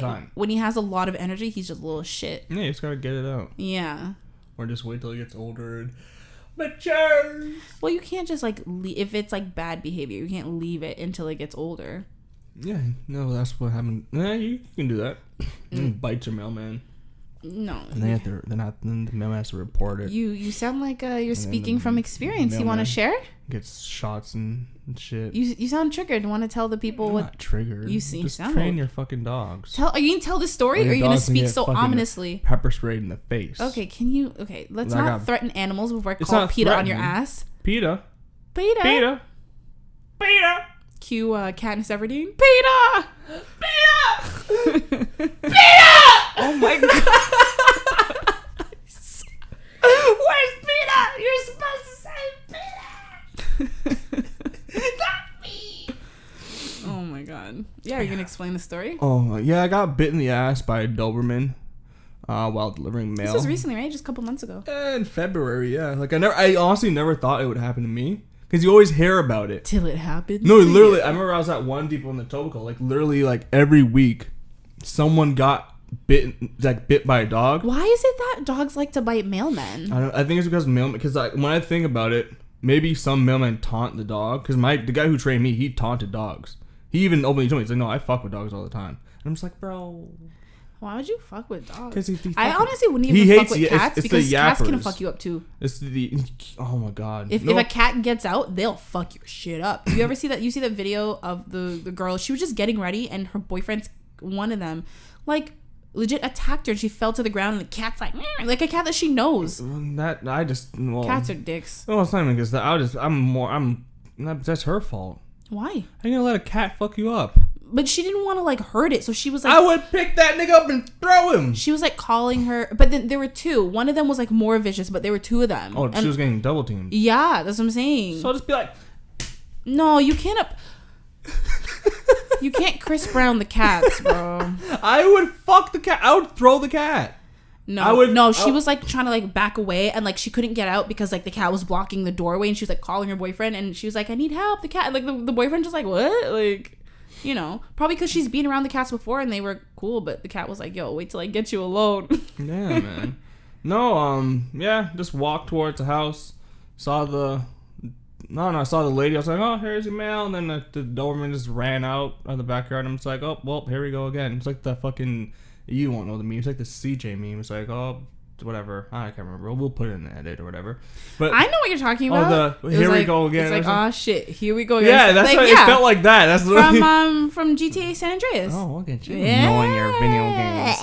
he has a lot of energy, he's just a little shit. Yeah, you just gotta get it out. Yeah. Or just wait till he gets older and matures. Well, you can't just like if it's like bad behavior, you can't leave it until it gets older. Yeah, no, that's what happened. Yeah, you can do that. Bite your mailman. No. And then the mailman has to report it. You sound like you're speaking from experience. You want to share? Gets shots and shit. You sound triggered. Want to tell the people I'm what? not triggered. You seem just sound train old. your fucking dogs. Are you gonna tell the story, or Your are you gonna dogs can speak get so fucking ominously? Pepper sprayed in the face. Okay, can you? Okay, let's I not got- threaten animals before I It's call not PETA on your threatening. ass. PETA. PETA. PETA. PETA. Cue Katniss Everdeen. PETA. PETA. Oh my god. Where's PETA? You're supposed to say PETA. Not me. Oh my god. Yeah, are you gonna explain the story? Oh yeah, I got bit in the ass by a Doberman while delivering mail. This was recently, right? Just a couple months ago. In February, yeah. Like I honestly never thought it would happen to me because you always hear about it. Till it happens. No, to literally, you. I remember I was at One Depot in the Tobico. Like literally, like every week, someone got bit by a dog. Why is it that dogs like to bite mailmen? I think it's because mailman. Because like when I think about it, maybe some mailman taunt the dog. Because the guy who trained me, he taunted dogs. He even openly told me, he's like, no, I fuck with dogs all the time. And I'm just like, bro. Why would you fuck with dogs? 'Cause he I fucking- honestly wouldn't he even fuck hates with it's cats the because cats can yappers. fuck you up too. It's oh my god. If a cat gets out, they'll fuck your shit up. You ever see that? You see that video of the girl? She was just getting ready, and her boyfriend's one of them, like legit attacked her, and she fell to the ground, and the cat's like a cat that she knows. Cats are dicks. No, it's not even because that's her fault. Why? How you gonna let a cat fuck you up? But she didn't want to like hurt it, so she was like, I would pick that nigga up and throw him. she was like calling her, but then there were two. One of them was like more vicious, but there were two of them. Oh, and she was getting double teamed. yeah, that's what I'm saying. So I'll just be like, No, you can't. You can't Chris Brown the cats, bro. I would fuck the cat. I would throw the cat. No, she was like trying to like back away, and like she couldn't get out because like the cat was blocking the doorway, and she was like calling her boyfriend, and she was like, I need help, the cat. And, like the boyfriend just like, what? Like, you know, probably because she's been around the cats before and they were cool, but the cat was like, yo, wait till I get you alone. Yeah, man. No, yeah, just walked towards the house, saw the I saw the lady. I was like, oh, here's your mail. And then the Doberman just ran out of the backyard. I'm just like, oh, well, here we go again. It's like the fucking, you won't know the meme. It's like the CJ meme. It's like, oh, whatever. I can't remember. We'll put it in the edit or whatever. But I know what you're talking about. Here we go again. It's like, oh shit, here we go again. Yeah, that's what it felt like that. That's from GTA San Andreas. Oh, look at you knowing your video games.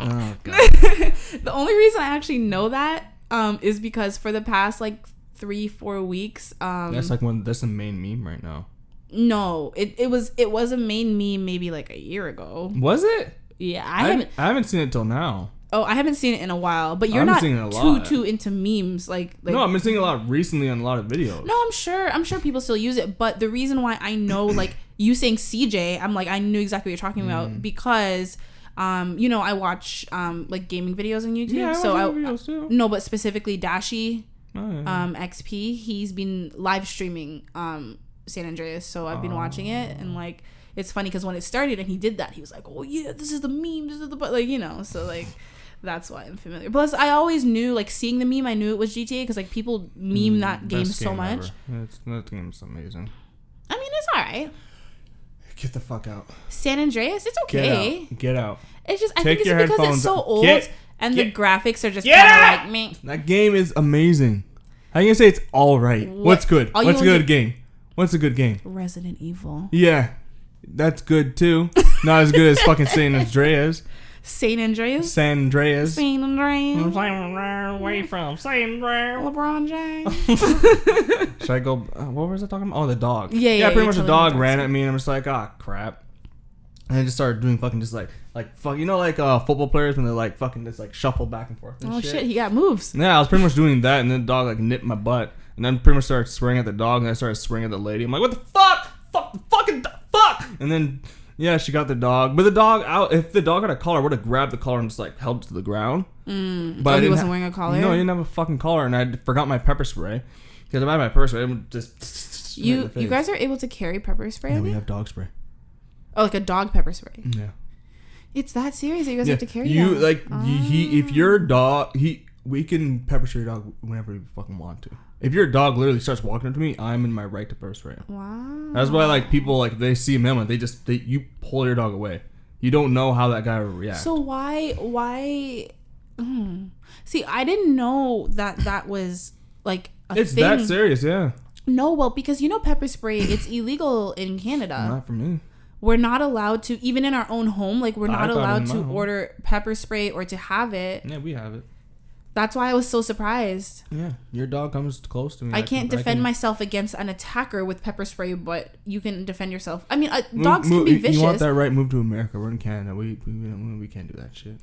Oh god. The only reason I actually know that is because for the past like 3-4 weeks, that's like that's a main meme right now. No, it was a main meme maybe like a year ago. Was it? Yeah, I haven't seen it till now. Oh, I haven't seen it in a while, but you're not too into memes like no, I've been seeing a lot recently on a lot of videos. No, I'm sure people still use it, but the reason why I know like you saying CJ, I'm like I knew exactly what you're talking about because I watch like gaming videos on YouTube. Yeah, I watch videos too. No, but specifically Dashi XP, he's been live streaming San Andreas, so I've been watching it, and like it's funny because when it started and he did that, he was like, oh yeah, this is the meme, this is the like so like that's why I'm familiar. Plus I always knew, like seeing the meme, I knew it was GTA because like people meme that game so much. That game's amazing. I mean, it's alright. Get the fuck out. San Andreas, it's okay. Get out. It's just I think it's because it's so old and the graphics are just kind of like me. That game is amazing. How you gonna say it's all right? What's good? What's a good game? What's a good game? Resident Evil. Yeah, that's good too. Not as good as fucking San Andreas. San Andreas. San Andreas. San Andreas. Away from San Andreas. LeBron James. Should I go? What was I talking about? Oh, the dog. Yeah. Pretty much the dog ran at me, and I'm just like, ah, crap. And I just started doing fucking just like fuck, like football players when they like fucking just like shuffle back and forth. And shit, he got moves. Yeah, I was pretty much doing that, and then the dog like nipped my butt, and then pretty much started swearing at the dog, and I started swearing at the lady. I'm like, what the fuck, fuck, and then. Yeah, she got the dog, but the dog out. If the dog had a collar, I would have grabbed the collar and just like held it to the ground. But he wasn't wearing a collar. No, he didn't have a fucking collar, and I forgot my pepper spray because if I had my pepper spray, it would just. You guys are able to carry pepper spray? Yeah, we have dog spray. Oh, like a dog pepper spray. Yeah. It's that serious that you guys have to carry you that? Like if your dog we can pepper spray your dog whenever we fucking want to. If your dog literally starts walking up to me, I'm in my right to pepper spray him. Wow. That's why like people like they see a mammoth, you pull your dog away. You don't know how that guy will react. So why? See, I didn't know that was like a thing. It's that serious, yeah. No, well, because pepper spray, it's illegal in Canada. Not for me. We're not allowed to, even in our own home, like we're not allowed to order pepper spray or to have it. Yeah, we have it. That's why I was so surprised. Yeah, your dog comes close to me. I can't defend myself against an attacker with pepper spray, but you can defend yourself. I mean, dogs can be vicious. You want that right? Move to America. We're in Canada. We can't do that shit.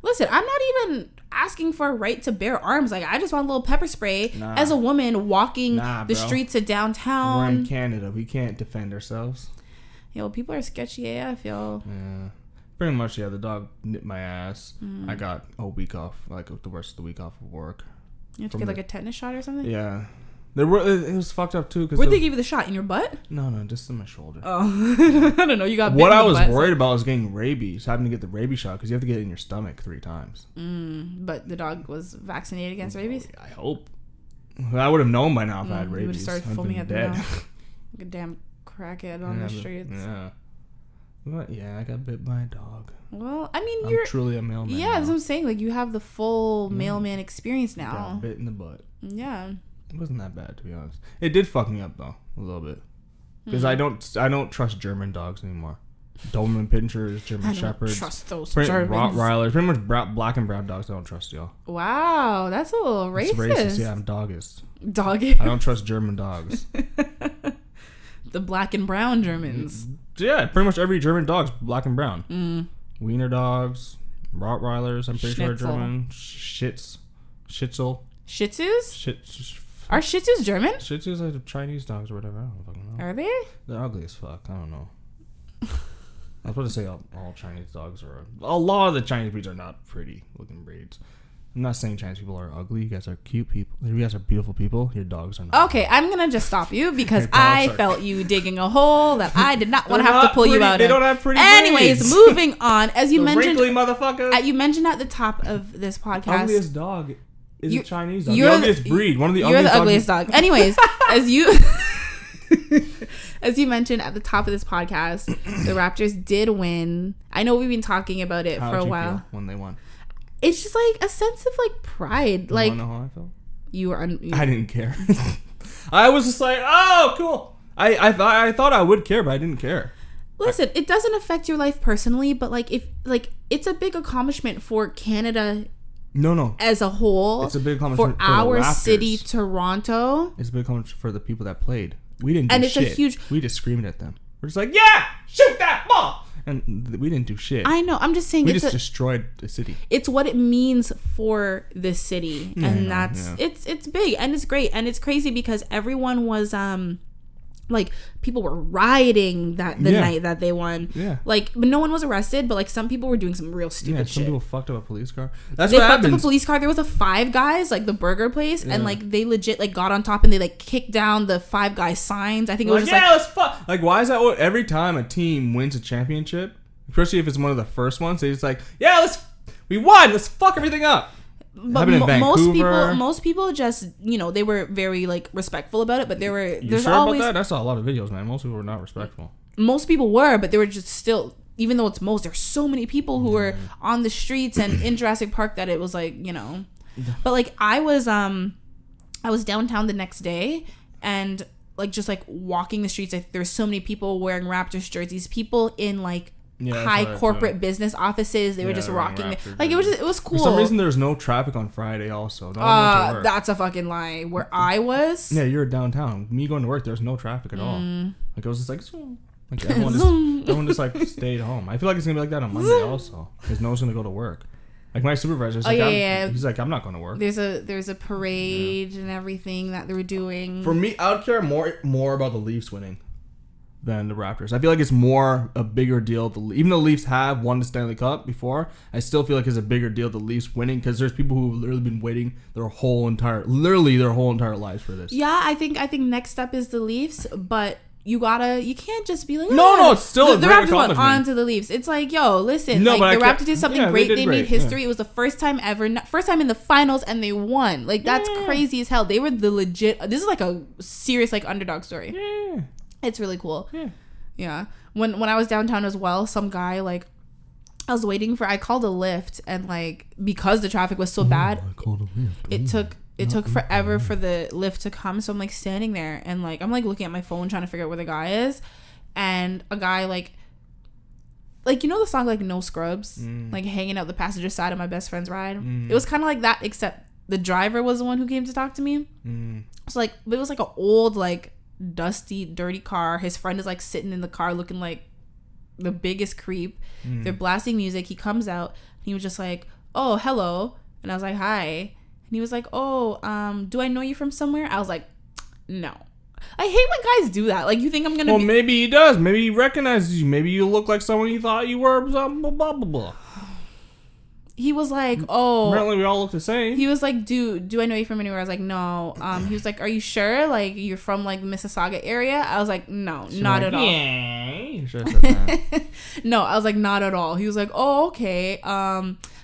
Listen, I'm not even asking for a right to bear arms. Like, I just want a little pepper spray as a woman walking the streets of downtown. We're in Canada. We can't defend ourselves. Yo, people are sketchy AF, yo. Yeah. Pretty much, yeah. The dog nipped my ass. I got a week off, like the rest of the week off of work. You have to get like a tetanus shot or something? Yeah. It was fucked up too. Where'd they give you the shot? In your butt? No, just in my shoulder. Oh. I don't know. You got bit what in I the was butt, worried about was getting rabies, having to get the rabies shot because you have to get it in your stomach 3 times. But the dog was vaccinated against rabies? I hope. I would have known by now if I had rabies. You would have started foaming at the mouth. Like a damn crackhead on the streets. Yeah. But yeah, I got bit by a dog. Well, I mean, I'm truly a mailman. Yeah, that's what I'm saying. Like, you have the full mailman experience now. Got bit in the butt. Yeah. It wasn't that bad, to be honest. It did fuck me up though, a little bit, because I don't trust German dogs anymore. Doberman Pinschers, German Shepherds. Trust those Germans. Rottweilers, pretty much black and brown dogs. I don't trust y'all. Wow, that's a little racist. It's racist. Yeah, I'm doggist. Doggist. I don't trust German dogs. The black and brown Germans. Yeah, pretty much every German dog's black and brown. Wiener dogs, Rottweilers. I'm pretty sure German. Shitzel. Shih Tzus? Are Shih Tzus German? Shih Tzus are Chinese dogs or whatever. I don't fucking know. Are they? They're ugly as fuck. I don't know. I was supposed to say all Chinese dogs are... A lot of the Chinese breeds are not pretty looking breeds. I'm not saying Chinese people are ugly. You guys are cute people. You guys are beautiful people. Your dogs are not. Okay, I'm going to just stop you because I felt you digging a hole that I did not want to have to pull you out of. They don't have pretty Anyways, breeds. Moving on. As you the mentioned... wrinkly motherfucker. You mentioned at the top of this podcast... Ugliest dog is a Chinese dog. The ugliest breed. One of the You're the ugliest dog. Anyways, as you mentioned at the top of this podcast, the Raptors did win. I know we've been talking about it for a while. Feel when they won? It's just like a sense of like pride. You like, wanna know how I felt? You were. I didn't care. I was just like, oh, cool. I thought I would care, but I didn't care. Listen, it doesn't affect your life personally, but like if like it's a big accomplishment for Canada. No. As a whole, it's a big accomplishment for our city, Toronto. It's a big accomplishment for the people that played. We didn't do and it's shit. A huge. We just screamed at them. We're just like, yeah, shoot that ball, and we didn't do shit. I know. I'm just saying. We just destroyed the city. It's what it means for the city, and it's big and it's great and it's crazy because everyone was like people were rioting the night that they won. Yeah. Like, but no one was arrested, but like some people were doing some real stupid shit. Some people fucked up a police car. That's they what fucked happens. up a police car. There was a Five Guys, like the burger place, and like they legit like got on top and they like kicked down the Five Guys signs. I think it was just let's fuck. Like, why is that? Every time a team wins a championship, especially if it's one of the first ones, they just like, we won. Let's fuck everything up. But most people just, they were very like respectful about it, but there's sure always about that? I saw a lot of videos, man. Most people were not respectful. Most people were, but they were just still, even though it's most, there's so many people who were on the streets and in Jurassic Park that it was like, but like I was downtown the next day and like just like walking the streets, like there's so many people wearing Raptors jerseys, people in like high corporate business offices. They were just rocking. Like it was cool. For some reason, there was no traffic on Friday. Also, that's a fucking lie. Where I was, you're downtown. Me going to work, there's no traffic at all. Like it was just like everyone just like stayed home. I feel like it's gonna be like that on Monday also, because no one's gonna go to work. Like my supervisor's he's like, I'm not going to work. There's a parade and everything that they were doing. For me, I would care more about the Leafs winning than the Raptors. I feel like it's more a bigger deal. Even though the Leafs have won the Stanley Cup before, I still feel like it's a bigger deal the Leafs winning, because there's people who've literally been waiting their whole entire lives for this. Yeah, I think next up is the Leafs, but you can't just be like, no, it's still a great accomplishment. On to the Leafs. It's like, yo, listen, the Raptors did something great. They made history. It was the first time ever, first time in the finals, and they won. Like that's crazy as hell. They were the legit. This is like a serious like underdog story. Yeah. It's really cool. Yeah. When I was downtown as well, some guy like I was waiting for. I called a Lyft, and like because the traffic was so bad, I called a Lyft. It took forever for the Lyft to come. So I'm like standing there, and like I'm like looking at my phone trying to figure out where the guy is, and a guy like the song like No Scrubs, like hanging out the passenger side of my best friend's ride. It was kind of like that, except the driver was the one who came to talk to me. So like it was like an old like dusty dirty car. His friend is like sitting in the car looking like the biggest creep. They're blasting music. He comes out and he was just like, oh, hello. And I was like, hi. And he was like, oh, do I know you from somewhere? I was like, no. I hate when guys do that. Like, you think I'm gonna maybe he does. Maybe he recognizes you. Maybe you look like someone he thought you were. Blah blah blah blah. He was like, oh. Apparently we all look the same. He was like, do I know you from anywhere? I was like, no. He was like, are you sure? Like, you're from like the Mississauga area? I was like, no, not at all. Yeah. No, I was like, not at all. He was like, oh, okay.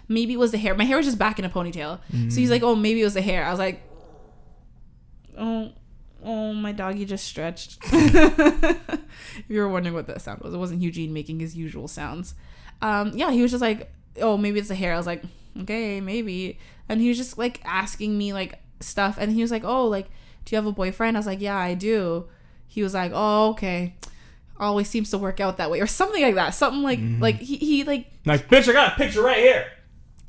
Maybe it was the hair. My hair was just back in a ponytail. So he's like, oh, maybe it was the hair. I was like, oh, my doggy just stretched. If you were wondering what that sound was, it wasn't Hugh-Gene making his usual sounds. Yeah, he was just like, oh, maybe it's the hair. I was like, okay, maybe. And he was just like asking me like stuff, and he was like, oh, like, do you have a boyfriend? I was like, yeah, I do. He was like, oh, okay, always seems to work out that way, or something like that. Something like like he like bitch, I got a picture right here.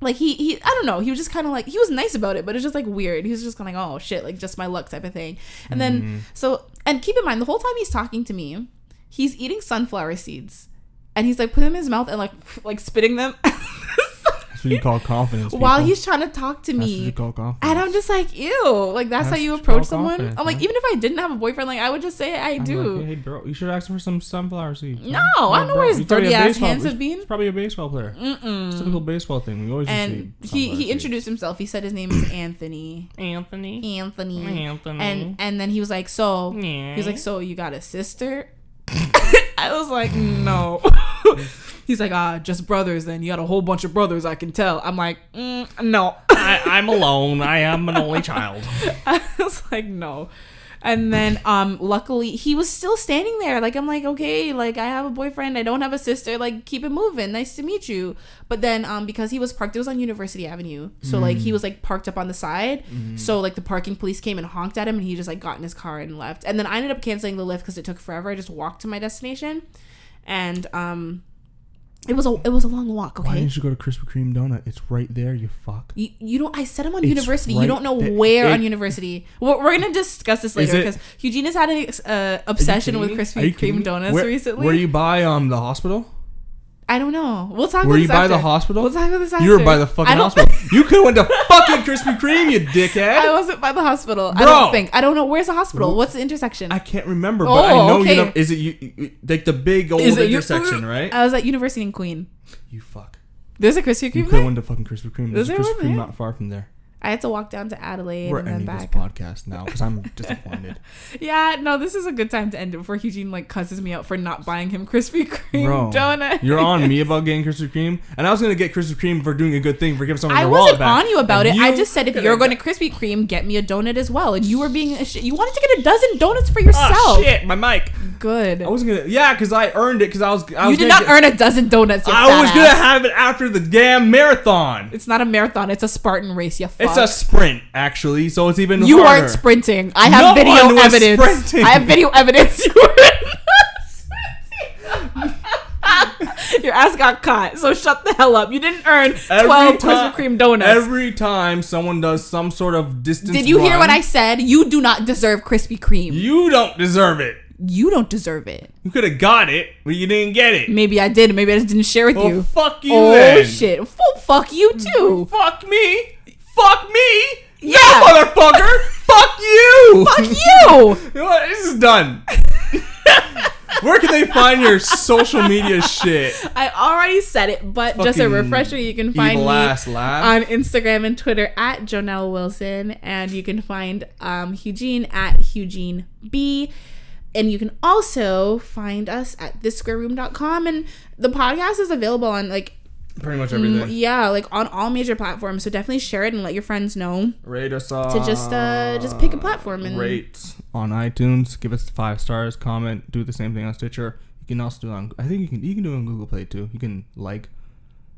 Like he I don't know, he was just kind of like, he was nice about it, but it's just like weird. He was just kind of like, oh shit, like just my luck type of thing. And then and keep in mind, the whole time he's talking to me, he's eating sunflower seeds, and he's like putting them in his mouth and like spitting them. That's what you call confidence. While he's trying to talk to me. That's what you call confidence. And I'm just like, ew. Like, that's how you approach someone? I'm like, even if I didn't have a boyfriend, like, I would just say I do. Like, hey, bro, you should ask for some sunflower seeds. No, I don't know where his dirty ass hands have been. He's probably a baseball player. It's a typical baseball thing. We always and he introduced himself. He said his name is Anthony. Anthony. And then he was like, so you got a sister? I was like, no. He's like, just brothers then. You got a whole bunch of brothers, I can tell. I'm like, no. I'm alone. I am an only child. I was like, no. And then luckily he was still standing there. Like, I'm like, okay, like I have a boyfriend, I don't have a sister, like keep it moving, nice to meet you. But then because he was parked, it was on University Avenue, so like he was like parked up on the side, so like the parking police came and honked at him, and he just like got in his car and left. And then I ended up canceling the Lyft because it took forever. I just walked to my destination, and it was a long walk. Okay, why didn't you go to Krispy Kreme donut? It's right there, you fuck. You don't. I said I'm on It's University. right You don't know where on University. We're gonna discuss this later because Eugene has had an obsession with Krispy Kreme donuts recently. Where you by the hospital? I don't know. We'll talk about this after. Were you by the hospital? We'll talk about this after. You were by the fucking hospital. You could have went to fucking Krispy Kreme, you dickhead. I wasn't by the hospital. Bro. I don't think. I don't know. Where's the hospital? What's the intersection? I can't remember, but I know okay. you know. Is it you like the big old intersection, right? I was at University in Queen. You fuck. There's a Krispy Kreme You could have went to fucking Krispy Kreme. There's a there Krispy one Kreme there? not far from there. I had to walk down to Adelaide We're and then ending this back. podcast now because I'm disappointed. Yeah, no, this is a good time to end it before Eugene like cusses me out for not buying him Krispy Kreme Bro, donut. You're on me about getting Krispy Kreme, and I was gonna get Krispy Kreme for doing a good thing for giving someone I their wallet wasn't back. on you about And it. I just said if you're going to Krispy Kreme, get me a donut as well. And you were being a shit. You wanted to get a dozen donuts for yourself. Oh shit, my mic. Good. I wasn't gonna. Yeah, because I earned it. Because I was. You did not earn a dozen donuts. You I was fat gonna ass. have it after the damn marathon. It's not a marathon. It's a Spartan race. You fuck. It's a sprint, actually. So it's even You harder. weren't sprinting. I have No one video was evidence. sprinting. I have video evidence. You were sprinting. Your ass got caught. So shut the hell up. You didn't earn 12 Krispy Kreme donuts. Every time someone does some sort of distance Did you hear run, what I said? You do not deserve Krispy Kreme. You don't deserve it. You don't deserve it. You could have got it, but you didn't get it. Maybe I did. Maybe I just didn't share with Well, you. fuck you Oh then. shit. Well, fuck you too. Fuck me. Fuck me. Yeah. No, motherfucker. Fuck you. Fuck you. You know what? This is done. Where can they find your social media shit? I already said it, but just a Fucking refresher, you can find me evil ass laugh. on Instagram and Twitter at Jonel Wilson, and you can find Eugene at Hugh-Gene B. And you can also find us at thissquareroom.com, and the podcast is available on like pretty much everything. Yeah, like on all major platforms. So definitely share it and let your friends know Rate us to just pick a platform and rate on iTunes. Give us 5 stars. Comment. Do the same thing on Stitcher. You can also do it on. I think you can do it on Google Play too. You can like.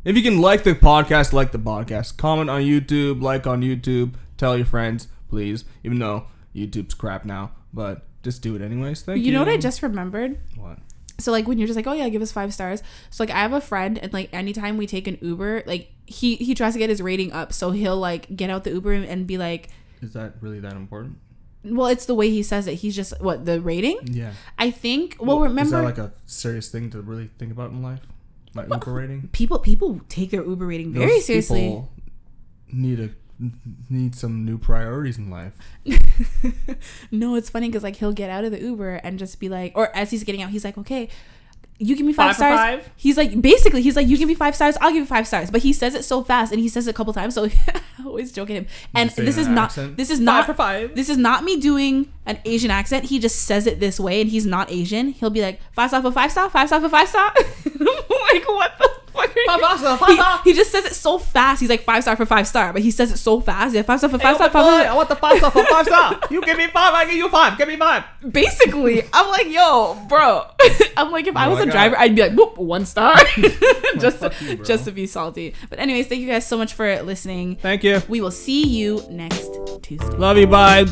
If you can like the podcast, like the podcast. Comment on YouTube. Like on YouTube. Tell your friends, please. Even though YouTube's crap now, but just do it anyways. Thank you. You know what I just remembered? What? So like when you're just like, oh yeah, give us 5 stars. So like I have a friend, and like anytime we take an Uber, like he tries to get his rating up, so he'll like get out the Uber and be like, is that really that important? Well, it's the way he says it. He's just what the rating. Yeah. I think. Well, remember, is that like a serious thing to really think about in life? My Uber rating. People take their Uber rating very Those seriously. People need some new priorities in life. No, it's funny because like he'll get out of the Uber and just be like, or as he's getting out, he's like, okay, you give me 5 stars. 5. He's like, you give me 5 stars, I'll give you 5 stars. But he says it so fast, and he says it a couple times, so I always joke at him. And this is not 5 for 5. This is not me doing an Asian accent. He just says it this way, and he's not Asian. He'll be like, 5 star for 5 star, 5 star for 5 star. Like, what the fuck? He just says it so fast. He's like 5 star for 5 star, but he says it so fast. Yeah, 5 star for 5 star. I want the 5 star for 5 star. You give me 5, I give you 5. Give me 5. Basically, I'm like, yo, bro. I'm like, if I was a driver, I'd be like, whoop, 1 star. just to be salty. But anyways, thank you guys so much for listening. Thank you. We will see you next Tuesday. Love you. Bye.